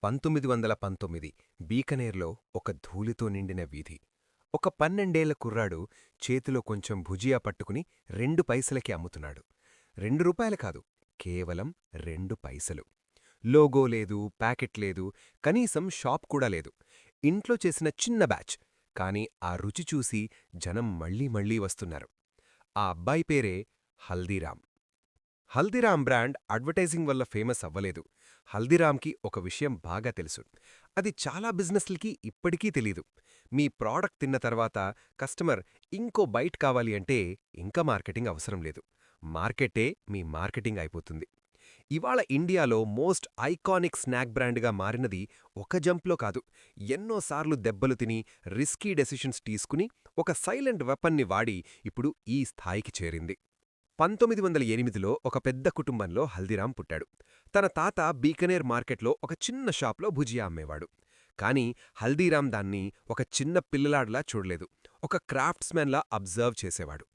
1919 బీకనేర్లో ఒక ధూళితో నిండిన వీధి. ఒక 12 కుర్రాడు చేతిలో కొంచెం భుజియా పట్టుకుని 2 పైసలకి అమ్ముతున్నాడు. 2 రూపాయలు కాదు, కేవలం 2 పైసలు. లోగో లేదు, ప్యాకెట్ లేదు, కనీసం షాప్ కూడా లేదు. ఇంట్లో చేసిన చిన్న బ్యాచ్, కాని ఆ రుచి చూసి జనం మళ్లీ మళ్లీ వస్తున్నారు. ఆ అబ్బాయి పేరే హల్దీరాం. హల్దీరాం బ్రాండ్ అడ్వర్టైజింగ్ వల్ల ఫేమస్ అవ్వలేదు. హల్దీరాంకి ఒక విషయం బాగా తెలుసు. అది చాలా బిజినెస్లకి ఇప్పటికీ తెలీదు. మీ ప్రాడక్ట్ తిన్న తర్వాత కస్టమర్ ఇంకో బైట్ కావాలి అంటే ఇంకా మార్కెటింగ్ అవసరం లేదు. మార్కెటే మీ మార్కెటింగ్ అయిపోతుంది. ఇవాళ ఇండియాలో మోస్ట్ ఐకానిక్ స్నాక్ బ్రాండ్గా మారినది ఒక జంప్లో కాదు, ఎన్నోసార్లు దెబ్బలు తిని రిస్కీ డెసిషన్స్ తీసుకుని ఒక సైలెంట్ వెపన్ని వాడి ఇప్పుడు ఈ స్థాయికి చేరింది. 1908లో ఒక పెద్ద కుటుంబంలో హల్దీరాం పుట్టాడు. తన తాత బీకనేర్ మార్కెట్లో ఒక చిన్న షాప్లో భుజియా అమ్మేవాడు. కాని హల్దీరాం దాన్ని ఒక చిన్న పిల్లలాడ్లా చూడలేదు, ఒక క్రాఫ్ట్స్మెన్లా అబ్జర్వ్ చేసేవాడు.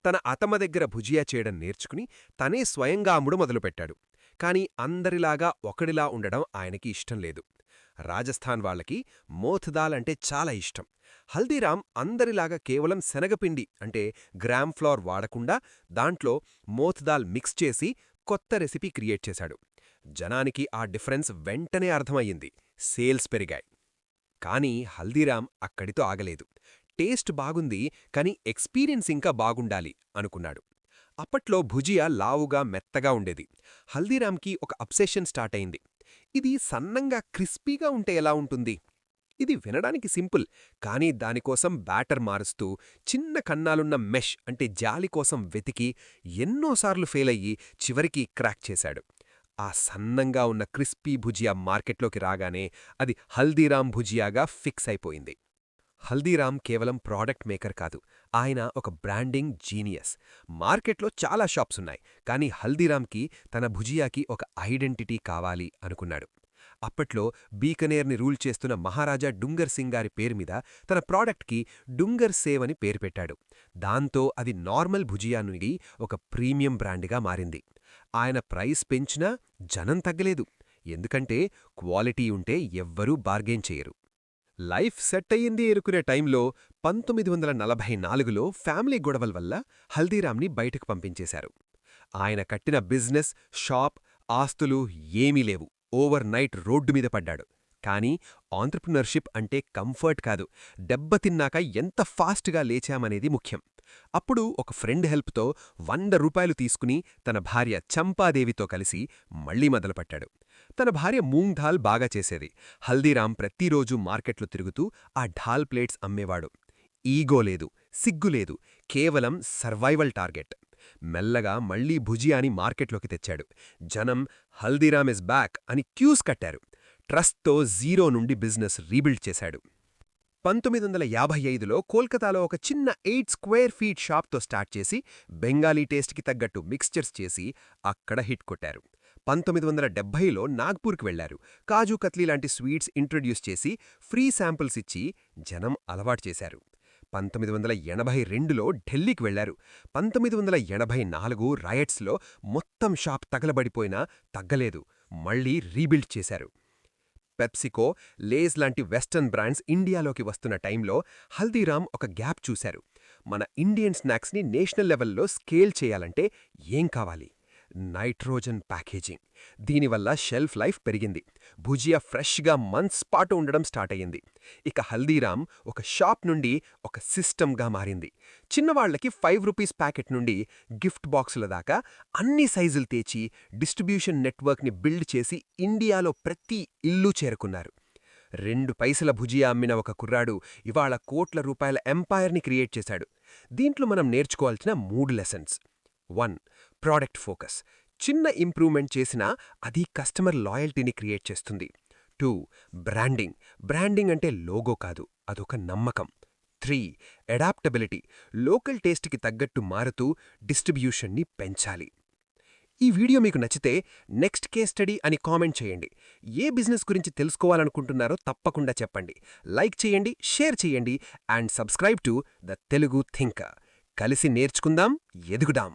తన అతమ్మ దగ్గర భుజియా చేయడం నేర్చుకుని తనే స్వయంగా అమ్ముడు మొదలుపెట్టాడు. కాని అందరిలాగా ఒకడిలా ఉండడం ఆయనకి ఇష్టం లేదు. రాజస్థాన్ వాళ్లకి మోథ్ దాల్ అంటే చాలా ఇష్టం. హల్దీరాం అందరిలాగా కేవలం శనగపిండి అంటే గ్రామ్ ఫ్లోర్ వాడకుండా దాంట్లో మోథ్ దాల్ మిక్స్ చేసి కొత్త రెసిపీ క్రియేట్ చేశాడు. జనానికి ఆ డిఫరెన్స్ వెంటనే అర్థమయ్యింది. సేల్స్ పెరిగాయి. కానీ హల్దీరాం అక్కడితో ఆగలేదు. టేస్ట్ బాగుంది, కాని ఎక్స్పీరియన్స్ ఇంకా బాగుండాలి అనుకున్నాడు. అప్పట్లో భుజియా లావుగా మెత్తగా ఉండేది. హల్దీరాంకి ఒక అబ్సెషన్ స్టార్ట్ అయింది. ఇది సన్నంగా క్రిస్పీగా ఉంటే ఎలా ఉంటుంది? ఇది వినడానికి సింపుల్, కానీ దానికోసం బ్యాటర్ మారుస్తూ చిన్న కన్నాలున్న మెష్ అంటే జాలి కోసం వెతికి ఎన్నోసార్లు ఫెయిలయ్యి చివరికి క్రాక్ చేశాడు. ఆ సన్నంగా ఉన్న క్రిస్పీ భుజియా మార్కెట్లోకి రాగానే అది హల్దీరాం భుజియాగా ఫిక్స్ అయిపోయింది. హల్దీరాం కేవలం ప్రోడక్ట్ మేకర్ కాదు, ఆయన ఒక బ్రాండింగ్ జీనియస్. మార్కెట్లో చాలా షాప్సున్నాయి, కానీ హల్దీరాంకి తన భుజియాకి ఒక ఐడెంటిటీ కావాలి అనుకున్నాడు. అప్పట్లో బీకనేర్ని రూల్ చేస్తున్న మహారాజా డుంగర్ సింగ్ గారి పేరుమీద తన ప్రోడక్ట్కి డుంగర్ సేవ్ అని పేరు పెట్టాడు. దాంతో అది నార్మల్ భుజియా నుండి ఒక ప్రీమియం బ్రాండ్గా మారింది. ఆయన ప్రైస్ పెంచినా జనం తగ్గలేదు, ఎందుకంటే క్వాలిటీ ఉంటే ఎవ్వరూ బార్గెన్ చేయరు. లైఫ్ సెట్ అయ్యింది ఎరుకునే టైంలో 1944లో ఫ్యామిలీ గొడవల వల్ల హల్దీరాంని బయటకు పంపించేశారు. ఆయన కట్టిన బిజినెస్, షాప్, ఆస్తులు ఏమీ లేవు. ఓవర్ నైట్ రోడ్డు మీద పడ్డాడు. కానీ ఆంట్రప్రినర్షిప్ అంటే కంఫర్ట్ కాదు, దెబ్బతిన్నాక ఎంత ఫాస్ట్గా లేచామనేది ముఖ్యం. అప్పుడు ఒక ఫ్రెండ్ హెల్ప్తో 100 రూపాయలు తీసుకుని తన భార్య చంపాదేవితో కలిసి మళ్లీ మొదలుపెట్టాడు. తన భార్య మూంగ్ ఢాల్ బాగా చేసేది. హల్దీరాం ప్రతిరోజూ మార్కెట్లో తిరుగుతూ ఆ ఢాల్ ప్లేట్స్ అమ్మేవాడు. ఈగో లేదు, సిగ్గులేదు, కేవలం సర్వైవల్ టార్గెట్. మెల్లగా మళ్లీ భుజియాని మార్కెట్లోకి తెచ్చాడు. జనం హల్దీరామ్ ఇస్ బ్యాక్ అని క్యూస్ కట్టారు. ట్రస్ట్తో జీరో నుండి బిజినెస్ రీబిల్డ్ చేశాడు. 1955లో కోల్కతాలో ఒక చిన్న 8 స్క్వేర్ ఫీట్ షాప్తో స్టార్ట్ చేసి బెంగాలీ టేస్ట్కి తగ్గట్టు మిక్స్చర్స్ చేసి అక్కడ హిట్ కొట్టారు. 1970లో నాగ్పూర్కి వెళ్లారు. కాజూ కత్లీ లాంటి స్వీట్స్ ఇంట్రడ్యూస్ చేసి ఫ్రీ శాంపిల్స్ ఇచ్చి జనం అలవాటు చేశారు. 1982లో ఢిల్లీకి వెళ్లారు. 1984 రాయట్స్లో మొత్తం షాప్ తగలబడిపోయినా తగ్గలేదు, మళ్లీ రీబిల్డ్ చేశారు. పెప్సికో, లేస్ లాంటి వెస్టర్న్ బ్రాండ్స్ ఇండియాలోకి వస్తున్న టైంలో హల్దీరాం ఒక గ్యాప్ చూశారు. మన ఇండియన్ స్నాక్స్ని నేషనల్ లెవెల్లో స్కేల్ చేయాలంటే ఏం కావాలి? Nitrogen packaging. దీనివల్ల షెల్ఫ్ లైఫ్ పెరిగింది. భుజియా ఫ్రెష్గా మంత్స్ పాటు ఉండడం స్టార్ట్ అయ్యింది. ఇక హల్దీరాం ఒక షాప్ నుండి ఒక సిస్టమ్గా మారింది. చిన్నవాళ్లకి 5 రూపీస్ ప్యాకెట్ నుండి గిఫ్ట్ బాక్సుల దాకా అన్ని సైజులు తెచ్చి డిస్ట్రిబ్యూషన్ నెట్వర్క్ని బిల్డ్ చేసి ఇండియాలో ప్రతి ఇల్లూ చేరుకున్నారు. 2 పైసల భుజియా అమ్మిన ఒక కుర్రాడు ఇవాళ కోట్ల రూపాయల ఎంపైర్ని క్రియేట్ చేశాడు. దీంట్లో మనం నేర్చుకోవాల్సిన 3 లెసన్స్. 1. Product focus. చిన్న ఇంప్రూవ్మెంట్ చేసినా అది కస్టమర్ లాయల్టీని క్రియేట్ చేస్తుంది. 2. బ్రాండింగ్. బ్రాండింగ్ అంటే లోగో కాదు, అదొక నమ్మకం. 3. అడాప్టబిలిటీ. లోకల్ టేస్ట్కి తగ్గట్టు మారుతూ డిస్ట్రిబ్యూషన్ని పెంచాలి. ఈ వీడియో మీకు నచ్చితే నెక్స్ట్ కేస్ స్టడీ అని కామెంట్ చేయండి. ఏ బిజినెస్ గురించి తెలుసుకోవాలనుకుంటున్నారో తప్పకుండా చెప్పండి. లైక్ చేయండి, షేర్ చేయండి and subscribe to the Telugu thinker. కలిసి నేర్చుకుందాం, ఎదుగుదాం.